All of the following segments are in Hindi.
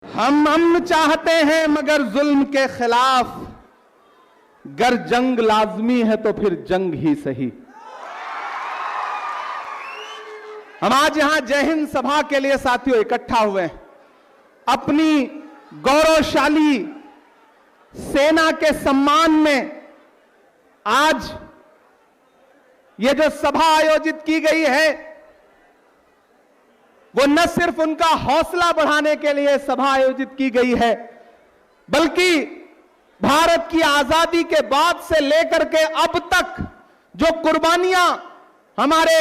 हम अमन चाहते हैं मगर जुल्म के खिलाफ, गर जंग लाजमी है तो फिर जंग ही सही। हम आज यहां जय हिंद सभा के लिए साथियों इकट्ठा हुए हैं। अपनी गौरवशाली सेना के सम्मान में आज ये जो सभा आयोजित की गई है, वो न सिर्फ उनका हौसला बढ़ाने के लिए सभा आयोजित की गई है, बल्कि भारत की आजादी के बाद से लेकर के अब तक जो कुर्बानियां हमारे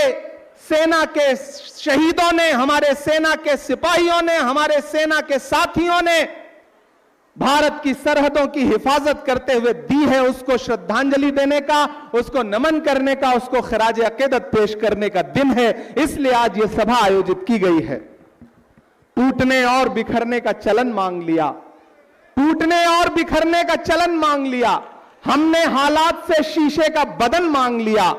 सेना के शहीदों ने, हमारे सेना के सिपाहियों ने, हमारे सेना के साथियों ने भारत की सरहदों की हिफाजत करते हुए दी है, उसको श्रद्धांजलि देने का, उसको नमन करने का, उसको खराज अकीदत पेश करने का दिन है। इसलिए आज ये सभा आयोजित की गई है। टूटने और बिखरने का चलन मांग लिया, टूटने और बिखरने का चलन मांग लिया। हमने हालात से शीशे का बदन मांग लिया।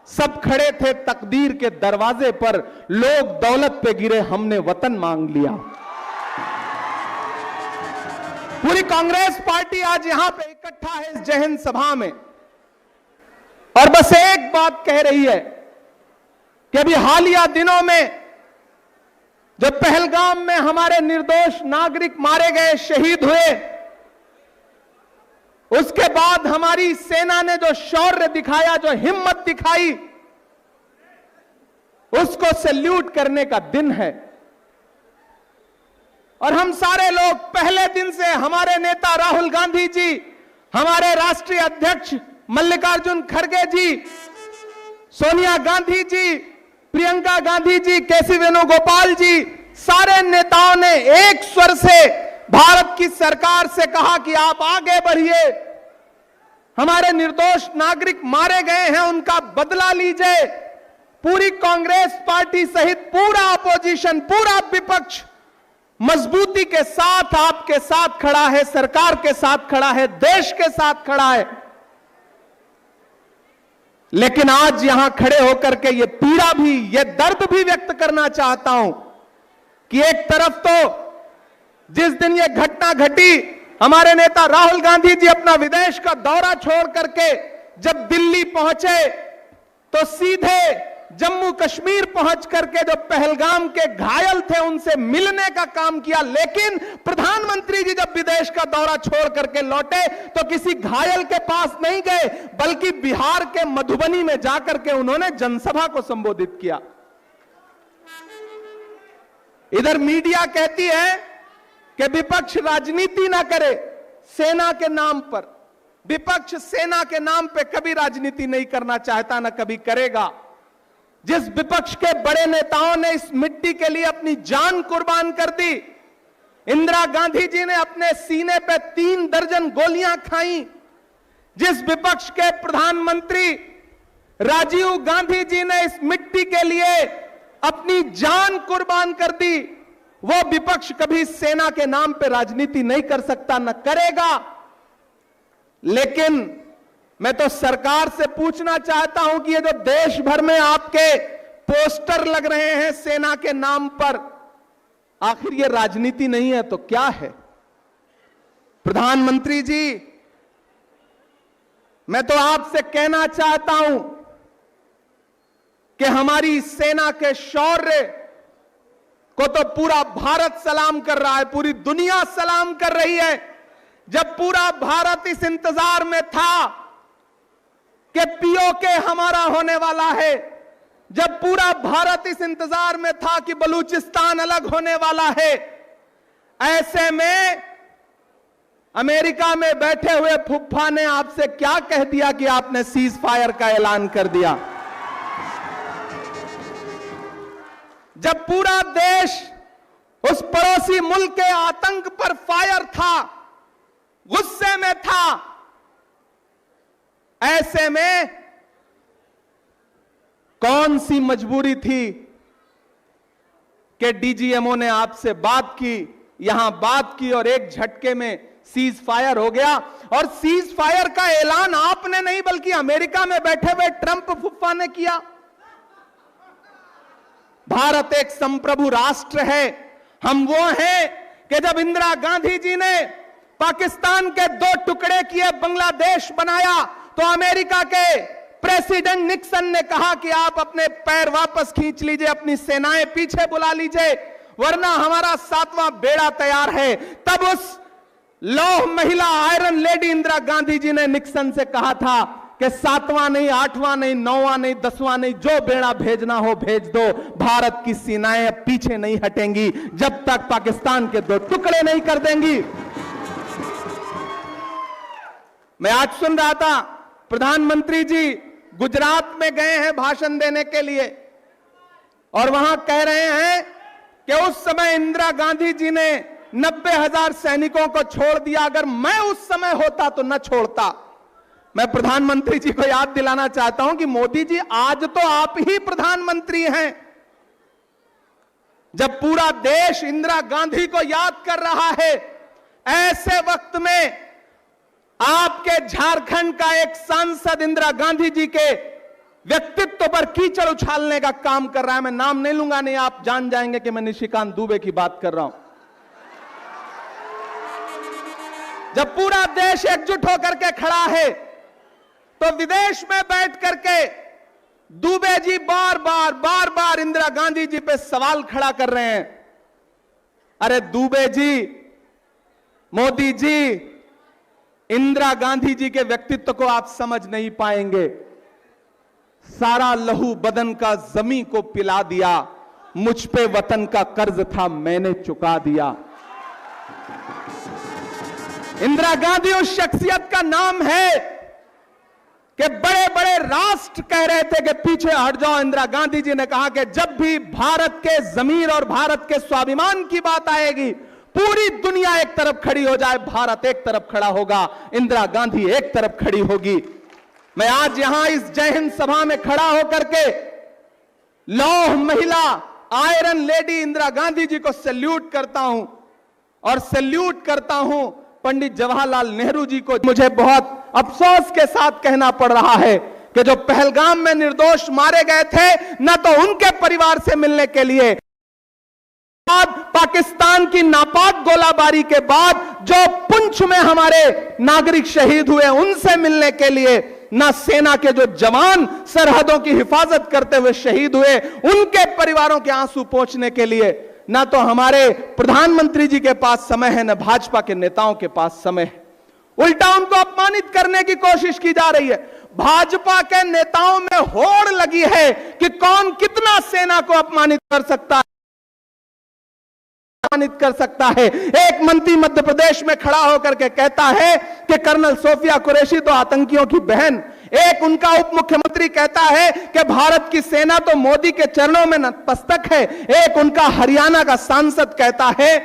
सब खड़े थे तकदीर के दरवाजे पर, लोग दौलत पे गिरे, हमने वतन मांग लिया। पूरी कांग्रेस पार्टी आज यहां पे इकट्ठा है इस जय हिंद सभा में, और बस एक बात कह रही है कि अभी हालिया दिनों में जो पहलगाम में हमारे निर्दोष नागरिक मारे गए, शहीद हुए, उसके बाद हमारी सेना ने जो शौर्य दिखाया, जो हिम्मत दिखाई, उसको सैल्यूट करने का दिन है। और हम सारे लोग पहले दिन से, हमारे नेता राहुल गांधी जी, हमारे राष्ट्रीय अध्यक्ष मल्लिकार्जुन खड़गे जी, सोनिया गांधी जी, प्रियंका गांधी जी, केसी वेणुगोपाल जी, सारे नेताओं ने एक स्वर से भारत की सरकार से कहा कि आप आगे बढ़िए, हमारे निर्दोष नागरिक मारे गए हैं, उनका बदला लीजिए। पूरी कांग्रेस पार्टी सहित पूरा अपोजिशन, पूरा विपक्ष मजबूती के साथ आपके साथ खड़ा है, सरकार के साथ खड़ा है, देश के साथ खड़ा है। लेकिन आज यहां खड़े होकर के ये पीड़ा भी, ये दर्द भी व्यक्त करना चाहता हूं कि एक तरफ तो जिस दिन ये घटना घटी, हमारे नेता राहुल गांधी जी अपना विदेश का दौरा छोड़ करके जब दिल्ली पहुंचे तो सीधे जम्मू कश्मीर पहुंच करके जो पहलगाम के घायल थे उनसे मिलने का काम किया। लेकिन प्रधानमंत्री जी जब विदेश का दौरा छोड़ करके लौटे तो किसी घायल के पास नहीं गए, बल्कि बिहार के मधुबनी में जाकर के उन्होंने जनसभा को संबोधित किया। इधर मीडिया कहती है कि विपक्ष राजनीति ना करे सेना के नाम पर। विपक्ष सेना के नाम पे कभी राजनीति नहीं करना चाहता, ना कभी करेगा। जिस विपक्ष के बड़े नेताओं ने इस मिट्टी के लिए अपनी जान कुर्बान कर दी, इंदिरा गांधी जी ने अपने सीने पे 3 दर्जन गोलियां खाई, जिस विपक्ष के प्रधानमंत्री राजीव गांधी जी ने इस मिट्टी के लिए अपनी जान कुर्बान कर दी, वो विपक्ष कभी सेना के नाम पे राजनीति नहीं कर सकता, न करेगा। लेकिन मैं तो सरकार से पूछना चाहता हूं कि ये जो देश भर में आपके पोस्टर लग रहे हैं सेना के नाम पर, आखिर ये राजनीति नहीं है तो क्या है? प्रधानमंत्री जी, मैं तो आपसे कहना चाहता हूं कि हमारी सेना के शौर्य को तो पूरा भारत सलाम कर रहा है, पूरी दुनिया सलाम कर रही है। जब पूरा भारत इस इंतजार में था कि पीओके हमारा होने वाला है, जब पूरा भारत इस इंतजार में था कि बलूचिस्तान अलग होने वाला है, ऐसे में अमेरिका में बैठे हुए फुफ्फा ने आपसे क्या कह दिया कि आपने सीज फायर का ऐलान कर दिया? जब पूरा देश उस पड़ोसी मुल्क के आतंक पर फायर था, गुस्से में था, ऐसे में कौन सी मजबूरी थी कि डीजीएमओ ने आपसे बात की, यहां बात की और एक झटके में सीज फायर हो गया। और सीज फायर का ऐलान आपने नहीं बल्कि अमेरिका में बैठे हुए ट्रंप फुफ्फा ने किया। भारत एक संप्रभु राष्ट्र है, हम वो हैं कि जब इंदिरा गांधी जी ने पाकिस्तान के 2 टुकड़े किए, बांग्लादेश बनाया, तो अमेरिका के प्रेसिडेंट निक्सन ने कहा कि आप अपने पैर वापस खींच लीजिए, अपनी सेनाएं पीछे बुला लीजिए, वरना हमारा 7वां बेड़ा तैयार है। तब उस लौह महिला आयरन लेडी इंदिरा गांधी जी ने निक्सन से कहा था कि 7वां नहीं, 8वां नहीं, 9वां नहीं, 10वां नहीं, जो बेड़ा भेजना हो भेज दो, भारत की सेनाएं अब पीछे नहीं हटेंगी जब तक पाकिस्तान के 2 टुकड़े नहीं कर देंगी। मैं आज सुन रहा था, प्रधानमंत्री जी गुजरात में गए हैं भाषण देने के लिए, और वहां कह रहे हैं कि उस समय इंदिरा गांधी जी ने 90,000 सैनिकों को छोड़ दिया, अगर मैं उस समय होता तो न छोड़ता। मैं प्रधानमंत्री जी को याद दिलाना चाहता हूं कि मोदी जी, आज तो आप ही प्रधानमंत्री हैं। जब पूरा देश इंदिरा गांधी को याद कर रहा है, ऐसे वक्त में आपके झारखंड का एक सांसद इंदिरा गांधी जी के व्यक्तित्व पर कीचड़ उछालने का काम कर रहा है। मैं नाम नहीं लूंगा, नहीं आप जान जाएंगे कि मैं निशिकांत दुबे की बात कर रहा हूं। जब पूरा देश एकजुट होकर के खड़ा है, तो विदेश में बैठ करके दुबे जी बार बार इंदिरा गांधी जी पे सवाल खड़ा कर रहे हैं। अरे दुबे जी, मोदी जी, इंदिरा गांधी जी के व्यक्तित्व को आप समझ नहीं पाएंगे। सारा लहू बदन का जमी को पिला दिया, मुझ पे वतन का कर्ज था मैंने चुका दिया। इंदिरा गांधी उस शख्सियत का नाम है कि बड़े बड़े राष्ट्र कह रहे थे कि पीछे हट जाओ। इंदिरा गांधी जी ने कहा कि जब भी भारत के जमीर और भारत के स्वाभिमान की बात आएगी, पूरी दुनिया एक तरफ खड़ी हो जाए, भारत एक तरफ खड़ा होगा, इंदिरा गांधी एक तरफ खड़ी होगी। मैं आज यहां इस जय हिंद सभा में खड़ा होकर के लौह महिला आयरन लेडी इंदिरा गांधी जी को सैल्यूट करता हूं, और सैल्यूट करता हूं पंडित जवाहरलाल नेहरू जी को। मुझे बहुत अफसोस के साथ कहना पड़ रहा है कि जो पहलगाम में निर्दोष मारे गए थे, न तो उनके परिवार से मिलने के लिए, पाकिस्तान की नापाक गोलाबारी के बाद जो पुंछ में हमारे नागरिक शहीद हुए, उनसे मिलने के लिए, ना सेना के जो जवान सरहदों की हिफाजत करते हुए शहीद हुए, उनके परिवारों के आंसू पोंछने के लिए, ना तो हमारे प्रधानमंत्री जी के पास समय है, न भाजपा के नेताओं के पास समय है। उल्टा उनको अपमानित करने की कोशिश की जा रही है। भाजपा के नेताओं में होड़ लगी है कि कौन कितना सेना को अपमानित कर सकता है। एक मंत्री मध्य प्रदेश में खड़ा होकर के कहता है कि कर्नल सोफिया कुरैशी तो आतंकियों की बहन। एक उनका उप मुख्यमंत्री कहता है कि भारत की सेना तो मोदी के चरणों में नतमस्तक है। एक उनका हरियाणा का सांसद कहता है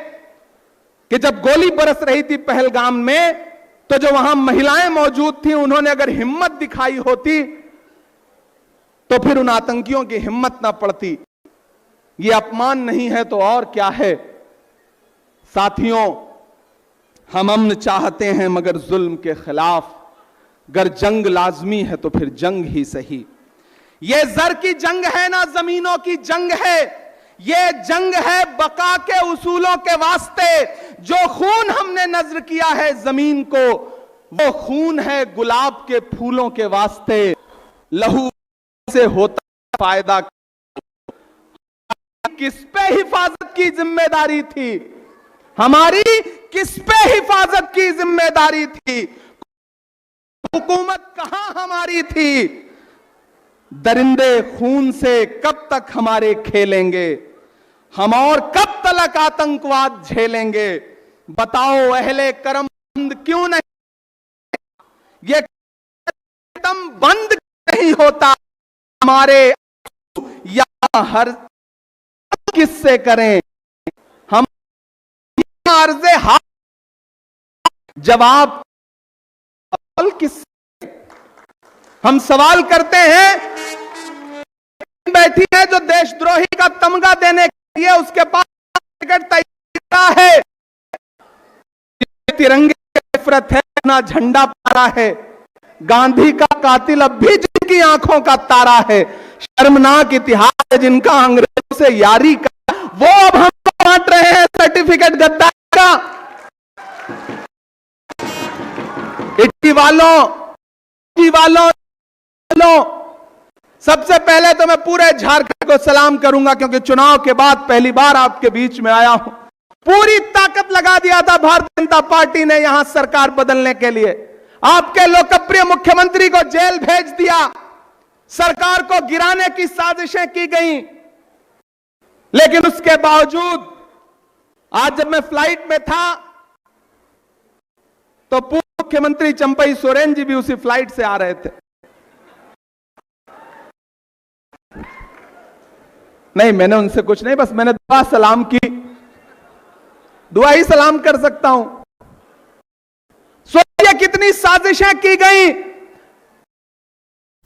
कि जब गोली बरस रही थी पहलगाम में, तो जो वहां महिलाएं मौजूद थी, उन्होंने अगर हिम्मत दिखाई होती तो फिर उन आतंकियों की हिम्मत ना पड़ती। ये अपमान नहीं है तो और क्या है। साथियों, हम अमन चाहते हैं मगर जुल्म के खिलाफ। अगर जंग लाजमी है तो फिर जंग ही सही। ये जर की जंग है ना जमीनों की जंग है। ये जंग है बका के उसूलों के वास्ते। जो खून हमने नजर किया है जमीन को, वो खून है गुलाब के फूलों के वास्ते। लहू से होता फायदा, किस पे हिफाजत की जिम्मेदारी थी? हमारी किस पे हिफाजत की जिम्मेदारी थी? हुकूमत कहां हमारी थी? दरिंदे खून से कब तक हमारे खेलेंगे? हम और कब तक आतंकवाद झेलेंगे? बताओ अहले करम बंद क्यों नहीं? ये कदम बंद नहीं होता हमारे, या हर किससे करें हम अर्ज़े हाथ? जवाब किससे? हम सवाल करते हैं, बैठी है जो देशद्रोही का तमगा देने के लिए उसके पास टिकट तैयार है, तिरंगे की नफरत है, अपना झंडा पारा है। गांधी का कातिल अब भी जिनकी आंखों का तारा है। शर्मनाक इतिहास है जिनका अंग्रेजों से यारी का, वो अब हम बांट रहे हैं सर्टिफिकेट गद्दार इटकी वालों सबसे पहले तो मैं पूरे झारखंड को सलाम करूंगा, क्योंकि चुनाव के बाद पहली बार आपके बीच में आया हूं। पूरी ताकत लगा दिया था भारतीय जनता पार्टी ने यहां सरकार बदलने के लिए। आपके लोकप्रिय मुख्यमंत्री को जेल भेज दिया, सरकार को गिराने की साजिशें की गई, लेकिन उसके बावजूद आज जब मैं फ्लाइट में था तो पूर्व मुख्यमंत्री चंपई सोरेन जी भी उसी फ्लाइट से आ रहे थे। नहीं, मैंने उनसे कुछ नहीं, बस मैंने दुआ सलाम की, दुआ ही सलाम कर सकता हूं। सोचिए कितनी साजिशें की गई।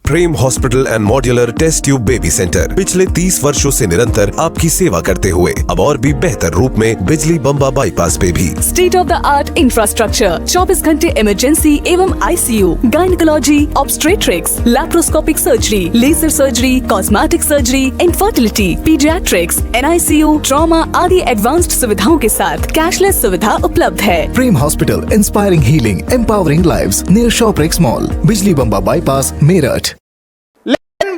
Prem hospital and modular test tube baby centre पिछले 30 वर्षों से निरंतर आपकी सेवा करते हुए अब और भी बेहतर रूप में बिजली बम्बा बाईपास पे भी state of the art infrastructure, 24 घंटे इमरजेंसी एवं ICU, gynaecology, obstetrics, laparoscopic surgery, laser surgery, cosmetic surgery, infertility, paediatrics, NICU, trauma आदि एडवांस्ड सुविधाओं के साथ कैशलेस सुविधा उपलब्ध है। Prem hospital, inspiring healing, empowering lives, near Shoprix mall, बिजली बम्बा बाईपास, मेरठ।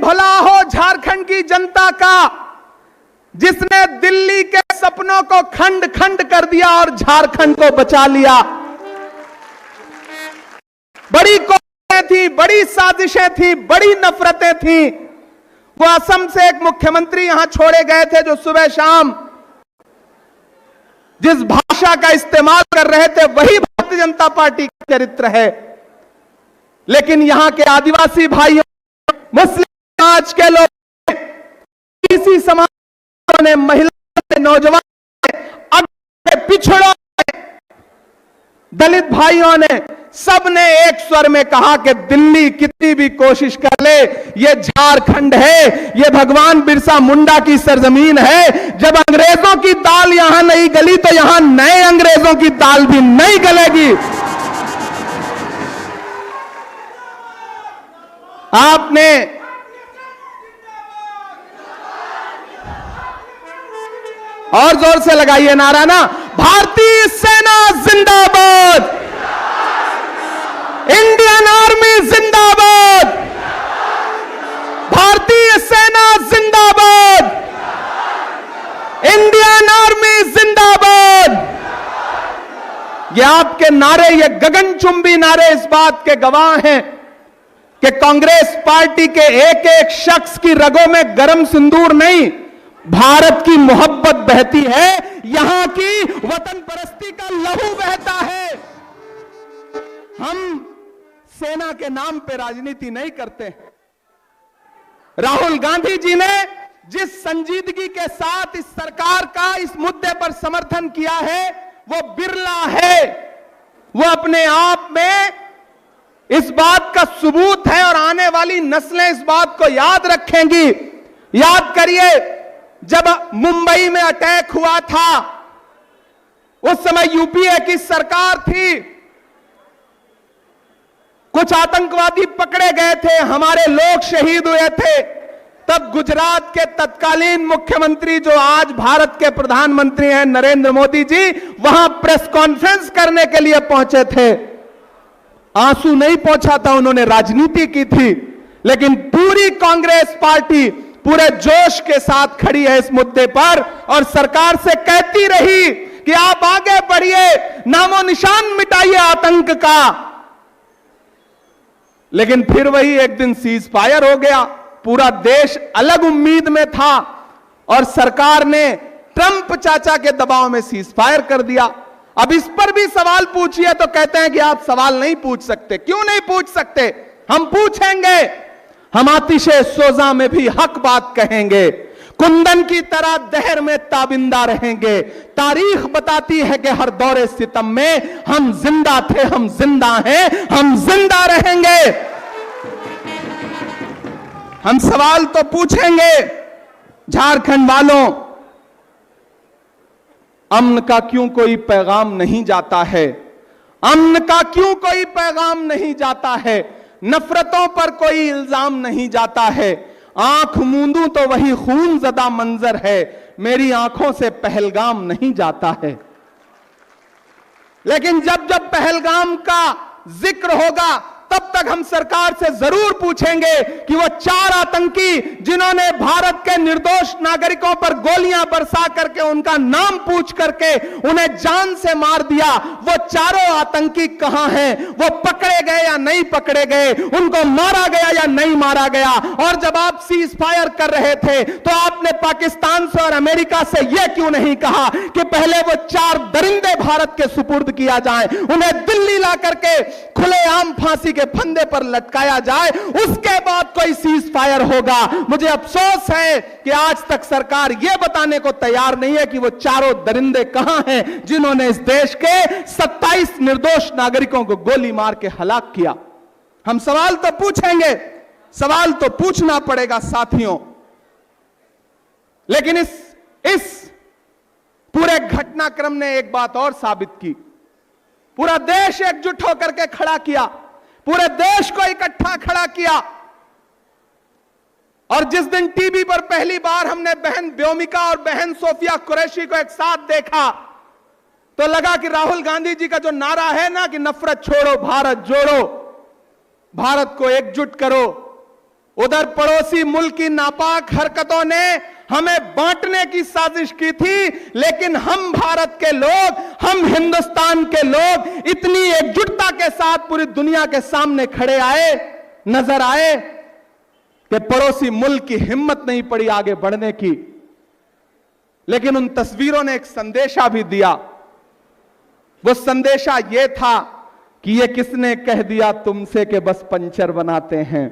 भला हो झारखंड की जनता का, जिसने दिल्ली के सपनों को खंड खंड कर दिया और झारखंड को बचा लिया। बड़ी कोशिशें थी, बड़ी साजिशें थी, बड़ी नफरतें थी। वो असम से एक मुख्यमंत्री यहां छोड़े गए थे जो सुबह शाम जिस भाषा का इस्तेमाल कर रहे थे वही भारतीय जनता पार्टी का चरित्र है। लेकिन यहां के आदिवासी भाइयों, मुस्लिम समाज के लोग, इसी समाज ने, महिलाओं ने, नौजवान ने, पिछड़ों ने, दलित भाइयों ने, सबने एक स्वर में कहा कि दिल्ली कितनी भी कोशिश कर ले, ये झारखंड है, ये भगवान बिरसा मुंडा की सरजमीन है। जब अंग्रेजों की दाल यहां नहीं गली तो यहां नए अंग्रेजों की दाल भी नहीं गलेगी। आपने और जोर से लगाइए नारा ना, भारतीय सेना जिंदाबाद, इंडियन आर्मी जिंदाबाद, भारतीय सेना जिंदाबाद, इंडियन आर्मी जिंदाबाद। ये आपके नारे, ये गगनचुंबी नारे इस बात के गवाह हैं कि कांग्रेस पार्टी के एक एक शख्स की रगों में गरम सिंदूर नहीं, भारत की मोहब्बत बहती है, यहां की वतन परस्ती का लहू बहता है। हम सेना के नाम पे राजनीति नहीं करते। राहुल गांधी जी ने जिस संजीदगी के साथ इस सरकार का इस मुद्दे पर समर्थन किया है वो बिरला है। वो अपने आप में इस बात का सबूत है और आने वाली नस्लें इस बात को याद रखेंगी। याद करिए, जब मुंबई में अटैक हुआ था उस समय यूपीए की सरकार थी, कुछ आतंकवादी पकड़े गए थे, हमारे लोग शहीद हुए थे। तब गुजरात के तत्कालीन मुख्यमंत्री जो आज भारत के प्रधानमंत्री हैं नरेंद्र मोदी जी, वहां प्रेस कॉन्फ्रेंस करने के लिए पहुंचे थे। आंसू नहीं पहुंचा था, उन्होंने राजनीति की थी, लेकिन पूरी कांग्रेस पार्टी पूरे जोश के साथ खड़ी है इस मुद्दे पर और सरकार से कहती रही कि आप आगे बढ़िए, नामो निशान मिटाइए आतंक का। लेकिन फिर वही एक दिन सीज फायर हो गया। पूरा देश अलग उम्मीद में था और सरकार ने ट्रंप चाचा के दबाव में सीज फायर कर दिया। अब इस पर भी सवाल पूछिए तो कहते हैं कि आप सवाल नहीं पूछ सकते। क्यों नहीं पूछ सकते? हम पूछेंगे। हम आतिशे सोजा में भी हक बात कहेंगे, कुंदन की तरह दहर में ताबिंदा रहेंगे। तारीख बताती है कि हर दौरे सितम में हम जिंदा थे, हम जिंदा हैं, हम जिंदा रहेंगे। हम सवाल तो पूछेंगे। झारखंड वालों, अमन का क्यों कोई पैगाम नहीं जाता है? अमन का क्यों कोई पैगाम नहीं जाता है? नफरतों पर कोई इल्जाम नहीं जाता है। आंख मूंदूं तो वही खून ज़दा मंजर है, मेरी आंखों से पहलगाम नहीं जाता है। लेकिन जब जब पहलगाम का जिक्र होगा तब तक हम सरकार से जरूर पूछेंगे कि वो 4 आतंकी जिन्होंने भारत के निर्दोष नागरिकों पर गोलियां बरसा करके उनका नाम पूछ करके उन्हें जान से मार दिया, वो चारों आतंकी कहां हैं? वो पकड़े गए या नहीं पकड़े गए? उनको मारा गया या नहीं मारा गया? और जब आप सीज फायर कर रहे थे तो आपने पाकिस्तान से और अमेरिका से यह क्यों नहीं कहा कि पहले वो 4 दरिंदे भारत के सुपुर्द किया जाए, उन्हें दिल्ली ला करके खुलेआम फांसी के फंदे पर लटकाया जाए, उसके बाद कोई सीज फायर होगा। मुझे अफसोस है कि आज तक सरकार यह बताने को तैयार नहीं है कि वो चारों दरिंदे कहां हैं जिन्होंने इस देश के 27 निर्दोष नागरिकों को गोली मार के हलाक किया। हम सवाल तो पूछेंगे, सवाल तो पूछना पड़ेगा साथियों, लेकिन इस पूरे घटनाक्रम ने एक बात और साबित की, पूरा देश एकजुट होकर के खड़ा किया, पूरे देश को इकट्ठा खड़ा किया। और जिस दिन टीवी पर पहली बार हमने बहन व्योमिका और बहन सोफिया कुरैशी को एक साथ देखा तो लगा कि राहुल गांधी जी का जो नारा है ना कि नफरत छोड़ो भारत जोड़ो, भारत को एकजुट करो, उधर पड़ोसी मुल्क की नापाक हरकतों ने हमें बांटने की साजिश की थी, लेकिन हम भारत के लोग, हम हिंदुस्तान के लोग इतनी एकजुटता के साथ पूरी दुनिया के सामने खड़े आए, नजर आए कि पड़ोसी मुल्क की हिम्मत नहीं पड़ी आगे बढ़ने की। लेकिन उन तस्वीरों ने एक संदेशा भी दिया। वो संदेशा यह था कि ये किसने कह दिया तुमसे कि बस पंचर बनाते हैं।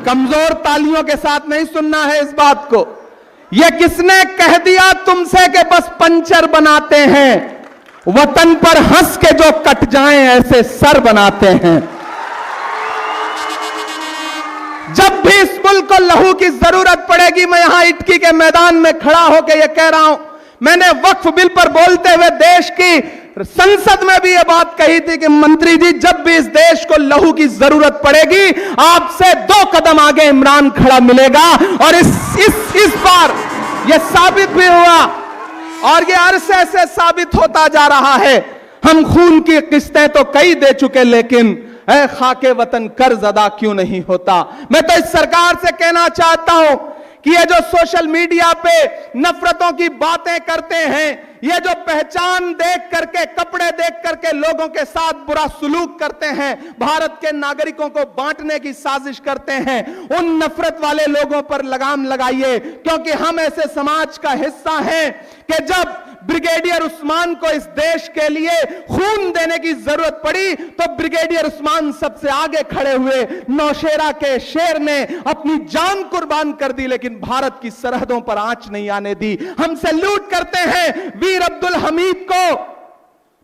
कमजोर तालियों के साथ नहीं सुनना है इस बात को। यह किसने कह दिया तुमसे कि बस पंचर बनाते हैं, वतन पर हंस के जो कट जाएं ऐसे सर बनाते हैं। जब भी इस मुल्क को लहू की जरूरत पड़ेगी, मैं यहां इटकी के मैदान में खड़ा होकर यह कह रहा हूं, मैंने वक्फ बिल पर बोलते हुए देश की संसद में भी यह बात कही थी कि मंत्री जी जब भी इस देश को लहू की जरूरत पड़ेगी आपसे 2 कदम आगे इमरान खड़ा मिलेगा। और इस बार यह साबित भी हुआ और यह अरसे से साबित होता जा रहा है। हम खून की किस्तें तो कई दे चुके, लेकिन ऐ खाके वतन कर्ज अदा क्यों नहीं होता। मैं तो इस सरकार से कहना चाहता हूं कि ये जो सोशल मीडिया पे नफरतों की बातें करते हैं, ये जो पहचान देख करके, कपड़े देख करके लोगों के साथ बुरा सुलूक करते हैं, भारत के नागरिकों को बांटने की साजिश करते हैं, उन नफरत वाले लोगों पर लगाम लगाइए, क्योंकि हम ऐसे समाज का हिस्सा हैं कि जब ब्रिगेडियर उस्मान को इस देश के लिए खून देने की जरूरत पड़ी तो ब्रिगेडियर उस्मान सबसे आगे खड़े हुए। नौशेरा के शेर ने अपनी जान कुर्बान कर दी, लेकिन भारत की सरहदों पर आंच नहीं आने दी। हम सैल्यूट करते हैं वीर अब्दुल हमीद को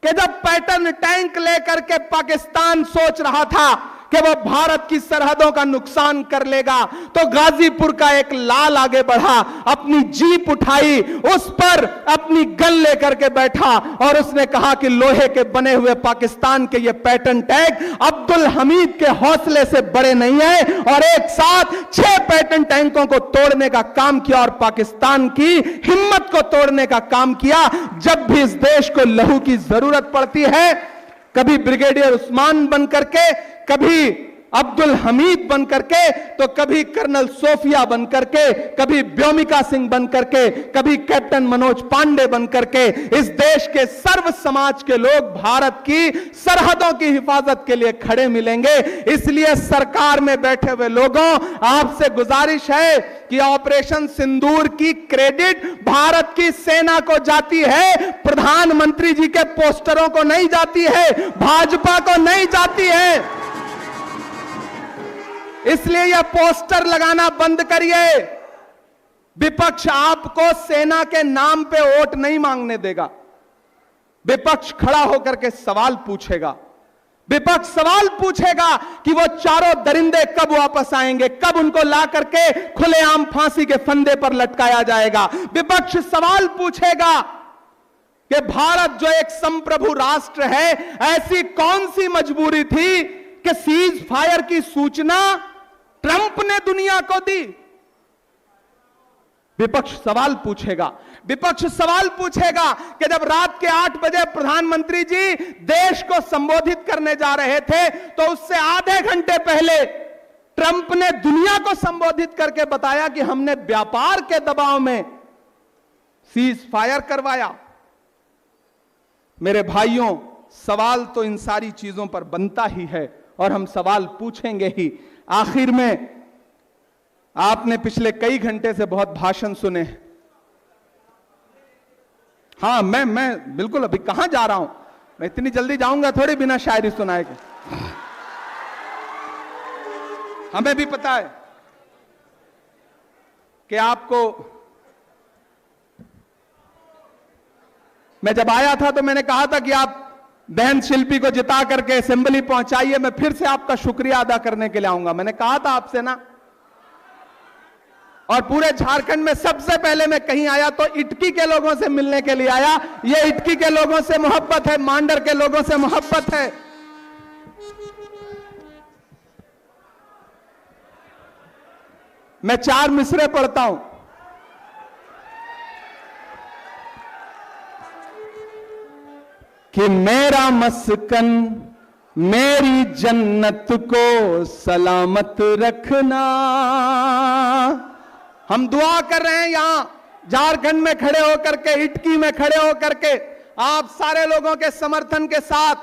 कि जब पैटर्न टैंक लेकर के पाकिस्तान सोच रहा था कि वो भारत की सरहदों का नुकसान कर लेगा, तो गाजीपुर का एक लाल आगे बढ़ा, अपनी जीप उठाई, उस पर अपनी गन लेकर के बैठा और उसने कहा कि लोहे के बने हुए पाकिस्तान के ये पैटर्न टैंक अब्दुल हमीद के हौसले से बड़े नहीं है, और एक साथ 6 पैटर्न टैंकों को तोड़ने का काम किया और पाकिस्तान की हिम्मत को तोड़ने का काम किया। जब भी इस देश को लहू की जरूरत पड़ती है, कभी ब्रिगेडियर उस्मान बन करके, कभी अब्दुल हमीद बन करके, तो कभी कर्नल सोफिया बन करके, कभी व्योमिका सिंह बन करके, कभी कैप्टन मनोज पांडे बन करके, इस देश के सर्व समाज के लोग भारत की सरहदों की हिफाजत के लिए खड़े मिलेंगे। इसलिए सरकार में बैठे हुए लोगों, आपसे गुजारिश है कि ऑपरेशन सिंदूर की क्रेडिट भारत की सेना को जाती है, प्रधानमंत्री जी के पोस्टरों को नहीं जाती है, भाजपा को नहीं जाती है। इसलिए यह पोस्टर लगाना बंद करिए। विपक्ष आपको सेना के नाम पे वोट नहीं मांगने देगा। विपक्ष खड़ा होकर के सवाल पूछेगा। विपक्ष सवाल पूछेगा कि वो चारों दरिंदे कब वापस आएंगे, कब उनको ला करके खुलेआम फांसी के फंदे पर लटकाया जाएगा। विपक्ष सवाल पूछेगा कि भारत जो एक संप्रभु राष्ट्र है, ऐसी कौन सी मजबूरी थी कि सीज फायर की सूचना ट्रंप ने दुनिया को दी। विपक्ष सवाल पूछेगा। विपक्ष सवाल पूछेगा कि जब रात के 8 बजे प्रधानमंत्री जी देश को संबोधित करने जा रहे थे तो उससे आधे घंटे पहले ट्रंप ने दुनिया को संबोधित करके बताया कि हमने व्यापार के दबाव में सीज फायर करवाया। मेरे भाइयों, सवाल तो इन सारी चीजों पर बनता ही है और हम सवाल पूछेंगे ही। आखिर में आपने पिछले कई घंटे से बहुत भाषण सुने। हाँ, मैं बिल्कुल अभी कहां जा रहा हूं, मैं इतनी जल्दी जाऊंगा थोड़ी बिना शायरी सुनाए के। हमें भी पता है कि आपको, मैं जब आया था तो मैंने कहा था कि आप बहन शिल्पी को जिता करके असेंबली पहुंचाइए, मैं फिर से आपका शुक्रिया अदा करने के लिए आऊंगा। मैंने कहा था आपसे ना। और पूरे झारखंड में सबसे पहले मैं कहीं आया तो इटकी के लोगों से मिलने के लिए आया। ये इटकी के लोगों से मोहब्बत है, मांडर के लोगों से मोहब्बत है। मैं 4 मिसरे पढ़ता हूं। कि मेरा मस्कन मेरी जन्नत को सलामत रखना। हम दुआ कर रहे हैं यहां झारखंड में खड़े होकर के, इटकी में खड़े होकर के, आप सारे लोगों के समर्थन के साथ।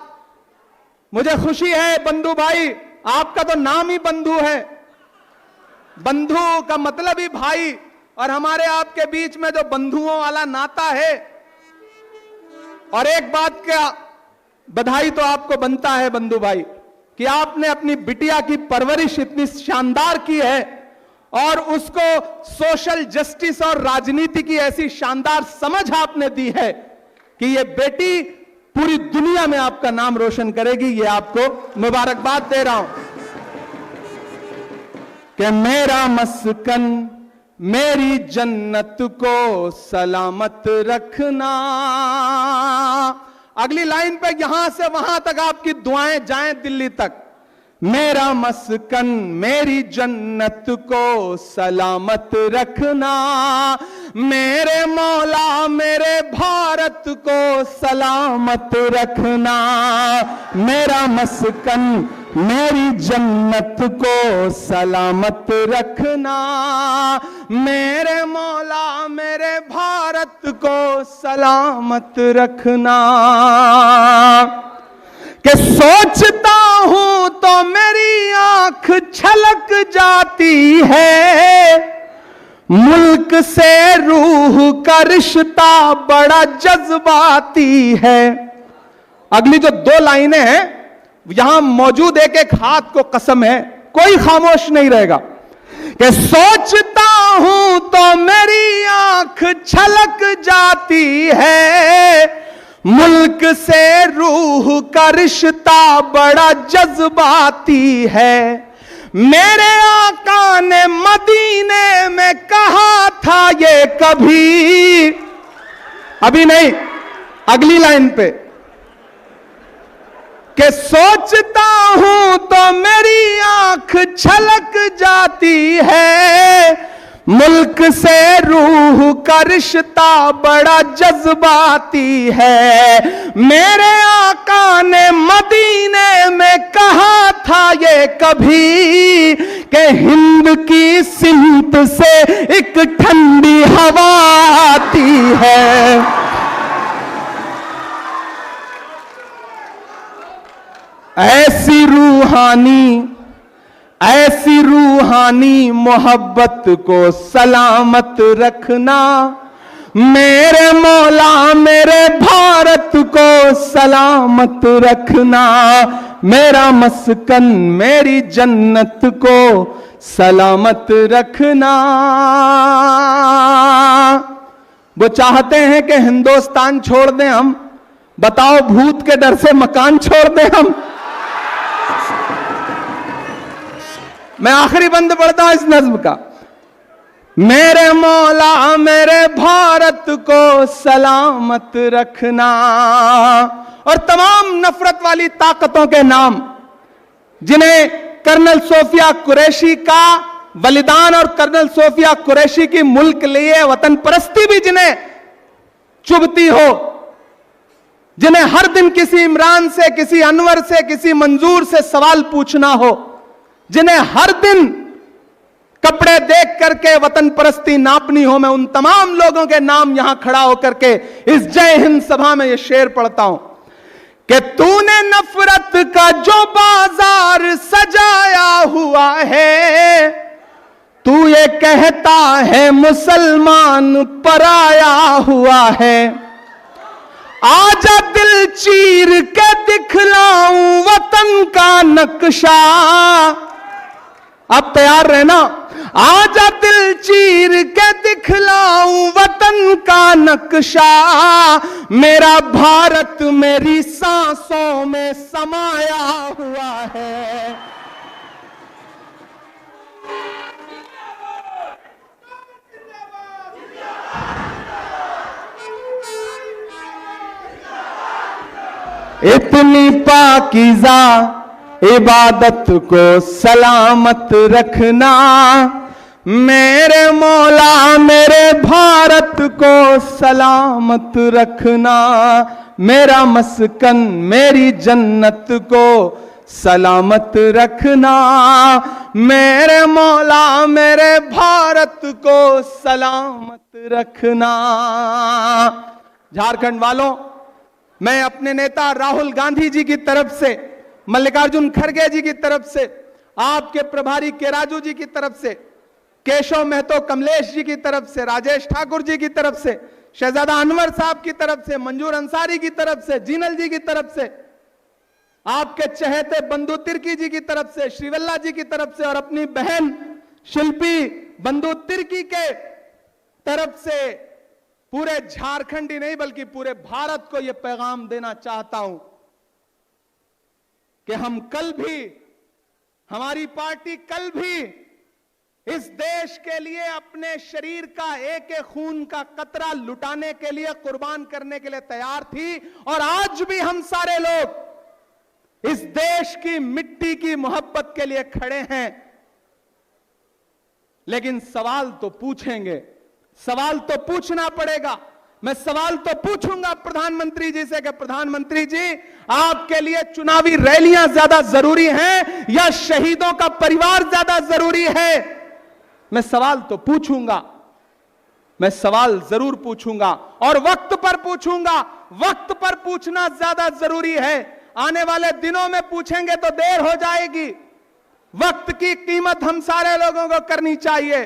मुझे खुशी है बंधु भाई, आपका तो नाम ही बंधु है। बंधु का मतलब ही भाई, और हमारे आपके बीच में जो बंधुओं वाला नाता है। और एक बात का बधाई तो आपको बनता है बंधु भाई कि आपने अपनी बिटिया की परवरिश इतनी शानदार की है और उसको सोशल जस्टिस और राजनीति की ऐसी शानदार समझ आपने दी है कि ये बेटी पूरी दुनिया में आपका नाम रोशन करेगी। ये आपको मुबारकबाद दे रहा हूं कि मेरा मस्कन मेरी जन्नत को सलामत रखना। अगली लाइन पे यहां से वहां तक आपकी दुआएं जाएं दिल्ली तक। मेरा मस्कन मेरी जन्नत को सलामत रखना। मेरे मौला मेरे भारत को सलामत रखना। मेरा मस्कन मेरी जन्नत को सलामत रखना। मेरे मौला मेरे भारत को सलामत रखना। कि सोचता हूं तो मेरी आंख छलक जाती है। मुल्क से रूह का रिश्ता बड़ा जज्बाती है। अगली जो 2 लाइनें हैं, यहां मौजूद एक एक हाथ को कसम है, कोई खामोश नहीं रहेगा। कि सोचता हूं तो मेरी आंख छलक जाती है। मुल्क से रूह का रिश्ता बड़ा जज्बाती है। मेरे आका ने मदीने में कहा था ये कभी, अभी नहीं, अगली लाइन पे, कि सोचता हूं तो मेरी आंख छलक जाती है। मुल्क से रूह का रिश्ता बड़ा जज्बाती है। मेरे आका ने मदीने में कहा था ये कभी कि हिंद की सिमत से एक ठंडी हवा आती है। ऐसी रूहानी मोहब्बत को सलामत रखना। मेरे मौला मेरे भारत को सलामत रखना। मेरा मस्कन मेरी जन्नत को सलामत रखना। वो चाहते हैं कि हिंदुस्तान छोड़ दें हम। बताओ, भूत के डर से मकान छोड़ दें हम? मैं आखिरी बंद पढ़ता हूं इस नज्म का। मेरे मौला मेरे भारत को सलामत रखना। और तमाम नफरत वाली ताकतों के नाम, जिन्हें कर्नल सोफिया कुरैशी का बलिदान और कर्नल सोफिया कुरैशी की मुल्क लिए वतन परस्ती भी जिन्हें चुभती हो, जिन्हें हर दिन किसी इमरान से, किसी अनवर से, किसी मंजूर से सवाल पूछना हो, जिन्हें हर दिन कपड़े देख करके वतन परस्ती नापनी हो, मैं उन तमाम लोगों के नाम यहां खड़ा होकर के इस जय हिंद सभा में यह शेर पढ़ता हूं कि तूने नफरत का जो बाजार सजाया हुआ है, तू ये कहता है मुसलमान पराया हुआ है, आजा दिल चीर के दिखलाऊं वतन का नक्शा। आप तैयार रहना, आजा दिल चीर के दिखलाऊं वतन का नक्शा, मेरा भारत मेरी सांसों में समाया हुआ है। इतनी पाकीज़ा इबादत को सलामत रखना, मेरे मौला मेरे भारत को सलामत रखना, मेरा मस्कन मेरी जन्नत को सलामत रखना, मेरे मौला मेरे भारत को सलामत रखना। झारखंड वालों, मैं अपने नेता राहुल गांधी जी की तरफ से, मल्लिकार्जुन खड़गे जी की तरफ से, आपके प्रभारी केराजू जी की तरफ से, केशव महतो कमलेश जी की तरफ से, राजेश ठाकुर जी की तरफ से, शहजादा अनवर साहब की तरफ से, मंजूर अंसारी की तरफ से, जीनल जी की तरफ से, आपके चहेते बंधु तिर्की जी की तरफ से, श्रीवल्ला जी की तरफ से और अपनी बहन शिल्पी बंधु तिर्की के तरफ से पूरे झारखंड ही नहीं बल्कि पूरे भारत को यह पैगाम देना चाहता हूं कि हम कल भी, हमारी पार्टी कल भी इस देश के लिए अपने शरीर का एक एक खून का कतरा लुटाने के लिए, कुर्बान करने के लिए तैयार थी, और आज भी हम सारे लोग इस देश की मिट्टी की मोहब्बत के लिए खड़े हैं। लेकिन सवाल तो पूछेंगे, सवाल तो पूछना पड़ेगा। मैं सवाल तो पूछूंगा प्रधानमंत्री जी से कि प्रधानमंत्री जी, आपके लिए चुनावी रैलियां ज्यादा जरूरी हैं या शहीदों का परिवार ज्यादा जरूरी है? मैं सवाल तो पूछूंगा, मैं सवाल जरूर पूछूंगा और वक्त पर पूछूंगा। वक्त पर पूछना ज्यादा जरूरी है। आने वाले दिनों में पूछेंगे तो देर हो जाएगी। वक्त की कीमत हम सारे लोगों को करनी चाहिए।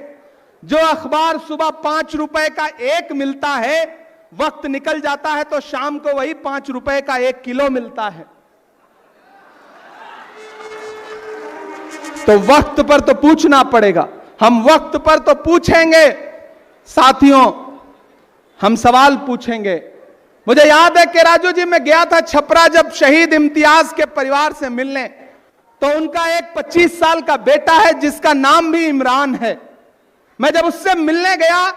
जो अखबार सुबह 5 रुपए का एक मिलता है, वक्त निकल जाता है तो शाम को वही 5 रुपए का 1 किलो मिलता है। तो वक्त पर तो पूछना पड़ेगा। हम वक्त पर तो पूछेंगे साथियों, हम सवाल पूछेंगे। मुझे याद है कि राजू जी, मैं गया था छपरा जब शहीद इम्तियाज के परिवार से मिलने, तो उनका एक 25 साल का बेटा है जिसका नाम भी इमरान है। मैं जब उससे मिलने गया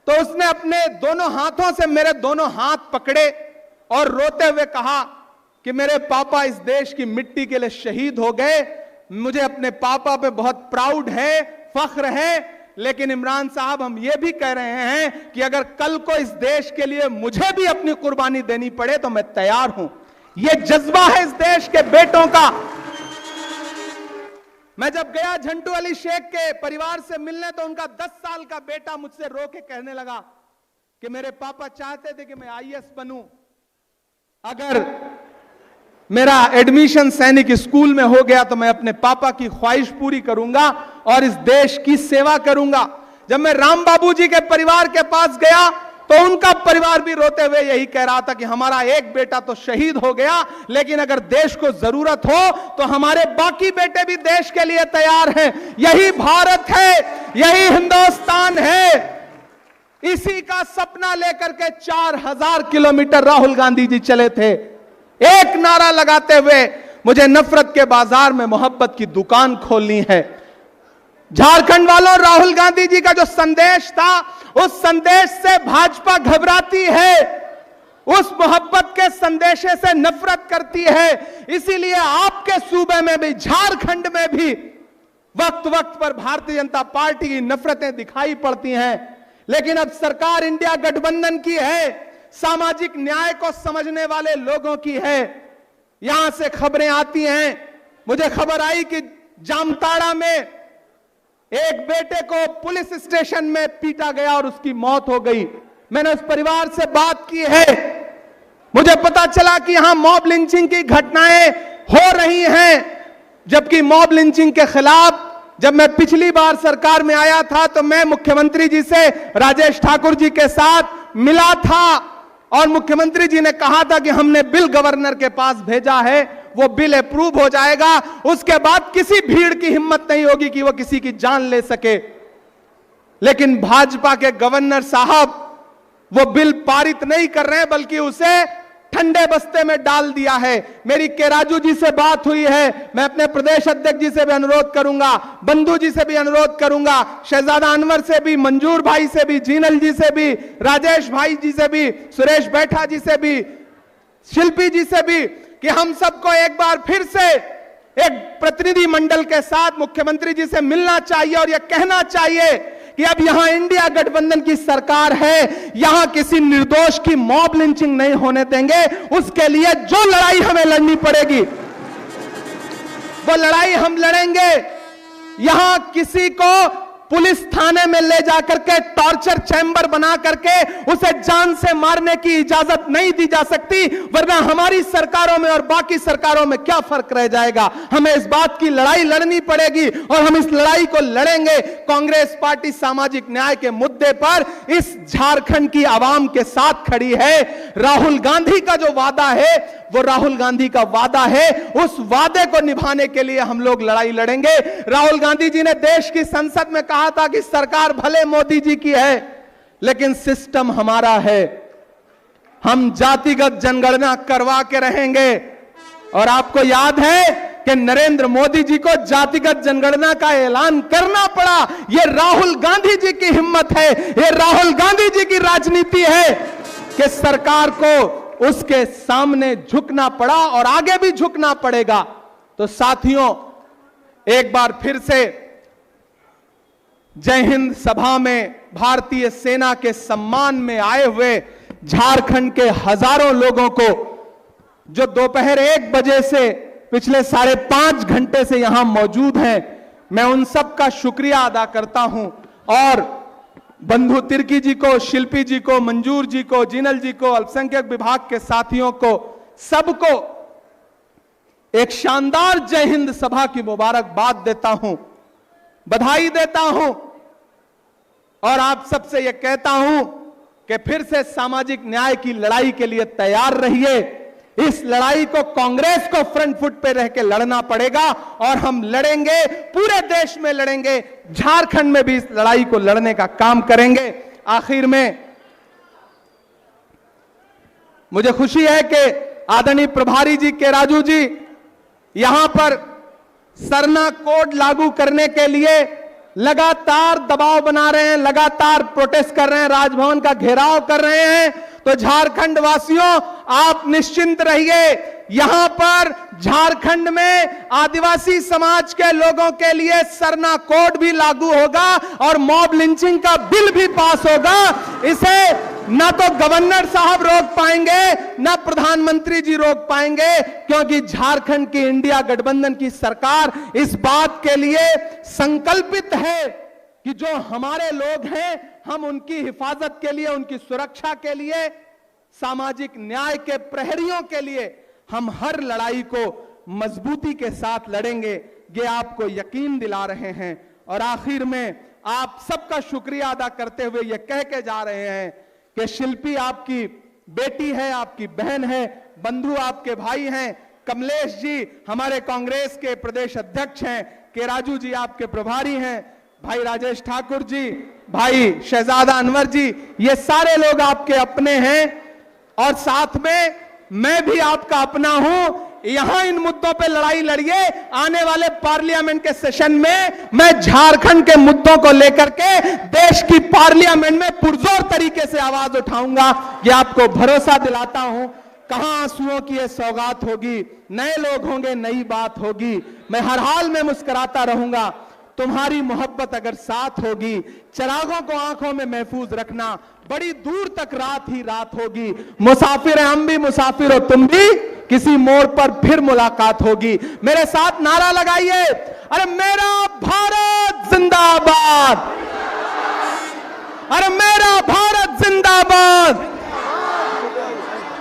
तो उसने अपने दोनों हाथों से मेरे दोनों हाथ पकड़े और रोते हुए कहा कि मेरे पापा इस देश की मिट्टी के लिए शहीद हो गए। मुझे अपने पापा पे बहुत प्राउड है, फख्र है। लेकिन इमरान साहब, हम ये भी कह रहे हैं कि अगर कल को इस देश के लिए मुझे भी अपनी कुर्बानी देनी पड़े तो मैं तैयार हूं। यह जज्बा है इस देश के बेटों का। मैं जब गया झंटू अली शेख के परिवार से मिलने तो उनका 10 साल का बेटा मुझसे रो के कहने लगा कि मेरे पापा चाहते थे कि मैं आईएएस बनूं। अगर मेरा एडमिशन सैनिक स्कूल में हो गया तो मैं अपने पापा की ख्वाहिश पूरी करूंगा और इस देश की सेवा करूंगा। जब मैं राम बाबू जी के परिवार के पास गया तो उनका परिवार भी रोते हुए यही कह रहा था कि हमारा एक बेटा तो शहीद हो गया, लेकिन अगर देश को जरूरत हो तो हमारे बाकी बेटे भी देश के लिए तैयार हैं। यही भारत है, यही हिंदुस्तान है। इसी का सपना लेकर के 4000 किलोमीटर राहुल गांधी जी चले थे, एक नारा लगाते हुए, मुझे नफरत के बाजार में मोहब्बत की दुकान खोलनी है। झारखंड वालों, राहुल गांधी जी का जो संदेश था, उस संदेश से भाजपा घबराती है, उस मोहब्बत के संदेशे से नफरत करती है। इसीलिए आपके सूबे में भी, झारखंड में भी वक्त वक्त पर भारतीय जनता पार्टी की नफरतें दिखाई पड़ती हैं। लेकिन अब सरकार इंडिया गठबंधन की है, सामाजिक न्याय को समझने वाले लोगों की है। यहां से खबरें आती हैं, मुझे खबर आई कि जामताड़ा में एक बेटे को पुलिस स्टेशन में पीटा गया और उसकी मौत हो गई। मैंने उस परिवार से बात की है, मुझे पता चला कि यहां मॉब लिंचिंग की घटनाएं हो रही हैं, जबकि मॉब लिंचिंग के खिलाफ जब मैं पिछली बार सरकार में आया था तो मैं मुख्यमंत्री जी से राजेश ठाकुर जी के साथ मिला था और मुख्यमंत्री जी ने कहा था कि हमने बिल गवर्नर के पास भेजा है, वो बिल अप्रूव हो जाएगा, उसके बाद किसी भीड़ की हिम्मत नहीं होगी कि वो किसी की जान ले सके। लेकिन भाजपा के गवर्नर साहब वो बिल पारित नहीं कर रहे हैं, बल्कि उसे ठंडे बस्ते में डाल दिया है। मेरी केराजू जी से बात हुई है, मैं अपने प्रदेश अध्यक्ष जी से भी अनुरोध करूंगा, बंधु जी से भी अनुरोध करूंगा, शहजादा अनवर से भी, मंजूर भाई से भी, जीनल जी से भी, राजेश भाई जी से भी, सुरेश बैठा जी से भी, शिल्पी जी से भी, कि हम सबको एक बार फिर से एक प्रतिनिधि मंडल के साथ मुख्यमंत्री जी से मिलना चाहिए और यह कहना चाहिए कि अब यहां इंडिया गठबंधन की सरकार है, यहां किसी निर्दोष की मॉब लिंचिंग नहीं होने देंगे। उसके लिए जो लड़ाई हमें लड़नी पड़ेगी वो लड़ाई हम लड़ेंगे। यहां किसी को पुलिस थाने में ले जाकर के टॉर्चर चैंबर बना करके उसे जान से मारने की इजाजत नहीं दी जा सकती, वरना हमारी सरकारों में और बाकी सरकारों में क्या फर्क रह जाएगा। हमें इस बात की लड़ाई लड़नी पड़ेगी और हम इस लड़ाई को लड़ेंगे। कांग्रेस पार्टी सामाजिक न्याय के मुद्दे पर इस झारखंड की आवाम के साथ खड़ी है। राहुल गांधी का जो वादा है वो राहुल गांधी का वादा है, उस वादे को निभाने के लिए हम लोग लड़ाई लड़ेंगे। राहुल गांधी जी ने देश की संसद में कहा था कि सरकार भले मोदी जी की है लेकिन सिस्टम हमारा है, हम जातिगत जनगणना करवा के रहेंगे। और आपको याद है कि नरेंद्र मोदी जी को जातिगत जनगणना का ऐलान करना पड़ा, यह राहुल गांधी जी की हिम्मत है, यह राहुल गांधी जी की राजनीति है कि सरकार को उसके सामने झुकना पड़ा और आगे भी झुकना पड़ेगा। तो साथियों, एक बार फिर से जय हिंद सभा में भारतीय सेना के सम्मान में आए हुए झारखंड के हजारों लोगों को जो दोपहर 1 बजे से पिछले 5.5 घंटे से यहां मौजूद हैं, मैं उन सब का शुक्रिया अदा करता हूं। और बंधु तिर्की जी को, शिल्पी जी को, मंजूर जी को, जीनल जी को, अल्पसंख्यक विभाग के साथियों को, सबको एक शानदार जय हिंद सभा की मुबारकबाद देता हूं, बधाई देता हूं। और आप सबसे यह कहता हूं कि फिर से सामाजिक न्याय की लड़ाई के लिए तैयार रहिए। इस लड़ाई को कांग्रेस को फ्रंट फुट पे रह के लड़ना पड़ेगा और हम लड़ेंगे, पूरे देश में लड़ेंगे, झारखंड में भी इस लड़ाई को लड़ने का काम करेंगे। आखिर में मुझे खुशी है कि आदरणीय प्रभारी जी केराजू जी यहां पर सरना कोड लागू करने के लिए लगातार दबाव बना रहे हैं, लगातार प्रोटेस्ट कर रहे हैं, राजभवन का घेराव कर रहे हैं। तो झारखंड वासियों, आप निश्चिंत रहिए, यहां पर झारखंड में आदिवासी समाज के लोगों के लिए सरना कोड भी लागू होगा और मॉब लिंचिंग का बिल भी पास होगा। इसे ना तो गवर्नर साहब रोक पाएंगे, ना प्रधानमंत्री जी रोक पाएंगे, क्योंकि झारखंड की इंडिया गठबंधन की सरकार इस बात के लिए संकल्पित है कि जो हमारे लोग हैं हम उनकी हिफाजत के लिए, उनकी सुरक्षा के लिए, सामाजिक न्याय के प्रहरियों के लिए हम हर लड़ाई को मजबूती के साथ लड़ेंगे, ये आपको यकीन दिला रहे हैं। और आखिर में आप सबका शुक्रिया अदा करते हुए ये कह के जा रहे हैं कि शिल्पी आपकी बेटी है, आपकी बहन है, बंधु आपके भाई हैं, कमलेश जी हमारे कांग्रेस के प्रदेश अध्यक्ष हैं, केराजू जी आपके प्रभारी हैं, भाई राजेश ठाकुर जी, भाई शहजादा अनवर जी, ये सारे लोग आपके अपने हैं और साथ में मैं भी आपका अपना हूं। यहां इन मुद्दों पे लड़ाई लड़िए। आने वाले पार्लियामेंट के सेशन में मैं झारखंड के मुद्दों को लेकर के देश की पार्लियामेंट में पुरजोर तरीके से आवाज उठाऊंगा, ये आपको भरोसा दिलाता हूं। कहां आंसुओं की ये सौगात होगी, नए लोग होंगे, नई बात होगी, मैं हर हाल में मुस्कुराता रहूंगा। तुम्हारी मोहब्बत अगर साथ होगी, चिरागों को आंखों में महफूज रखना, बड़ी दूर तक रात ही रात होगी। मुसाफिर हैं हम भी, मुसाफिर हो तुम भी, किसी मोड़ पर फिर मुलाकात होगी। मेरे साथ नारा लगाइए, अरे मेरा भारत जिंदाबाद, अरे मेरा भारत जिंदाबाद,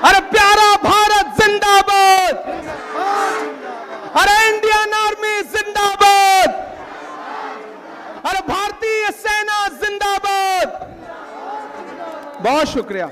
अरे प्यारा भारत जिंदाबाद, अरे इंडियन आर्मी जिंदाबाद, अरे भारतीय सेना जिंदाबाद। बहुत शुक्रिया।